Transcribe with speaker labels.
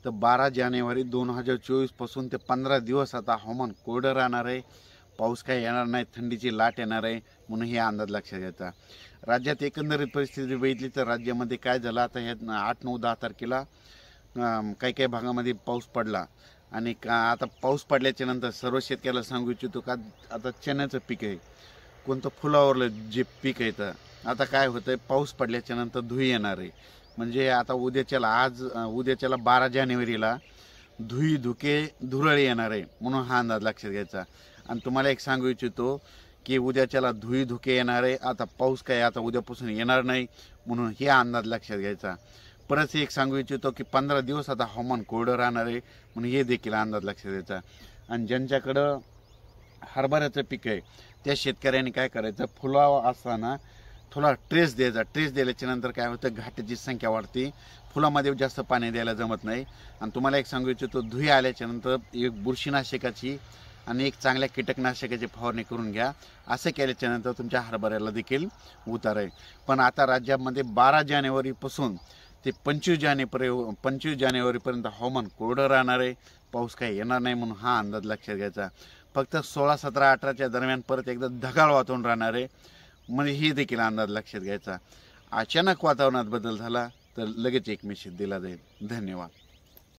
Speaker 1: तर 12 जानेवारी 2024 पासून ते 15 दिवस आता हवामान कोरडं राहणार आहे. पाऊस काही येणार नाही, थंडीची लाट येणार आहे, म्हणून हे अंदाज लक्षात घ्यायचा. राज्यात एकंदरीत परिस्थिती बघितली तर राज्यामध्ये काय झालं, आता ह्या 8, 9, 10 तारखेला काही काही भागामध्ये पाऊस पडला आणि आता पाऊस पडल्याच्या नंतर सर्व शेतकऱ्याला सांगू इच्छितो का आता चण्याचं पीक आहे, कोणतं फुलावरलं जे पीक आहे, तर आता काय होतं आहे, पाऊस पडल्याच्या नंतर धुई येणार आहे. म्हणजे आता उद्याच्याला 12 जानेवारीला धुरळी येणार आहे, म्हणून हा अंदाज लक्षात घ्यायचा. आणि तुम्हाला एक सांगू इच्छितो की उद्याच्याला धुके येणार आहे. आता पाऊस काय आता उद्यापासून येणार नाही, म्हणून हे अंदाज लक्षात घ्यायचा. परत एक सांगू इच्छितो की 15 दिवस आता हवामान कोरडं राहणार आहे, म्हणून हे देखील अंदाज लक्षात घ्यायचा. आणि ज्यांच्याकडं हरभऱ्याचं पीक आहे त्या शेतकऱ्यांनी काय करायचं, फुलावर असताना थोडा ट्रेस द्यायचा. ट्रेस दिल्याच्या नंतर काय होतं, घाटाची संख्या वाढते, फुलामध्ये जास्त पाणी द्यायला जमत नाही. आणि तुम्हाला एक सांगू इच्छितो, धुई आल्याच्या नंतर एक बुरशीनाशकाची आणि एक चांगल्या कीटकनाशकाची फवारणी करून घ्या. असं केल्याच्या नंतर तुमच्या हरभऱ्याला देखील उतार आहे. पण आता राज्यामध्ये 12 जानेवारीपासून ते 25 जानेवारीपर्यंत हवामान कोरडं राहणार आहे, पाऊस काही येणार नाही, म्हणून हा अंदाज लक्षात घ्यायचा. फक्त 16, 17, 18च्या दरम्यान परत एकदा ढगाळ वातावरण राहणार आहे, म्हणजे ही देखील अंदाज लक्षात घ्यायचा. अचानक वातावरणात बदल झाला तर लगेच एक मेसेज दिला जाईल. धन्यवाद.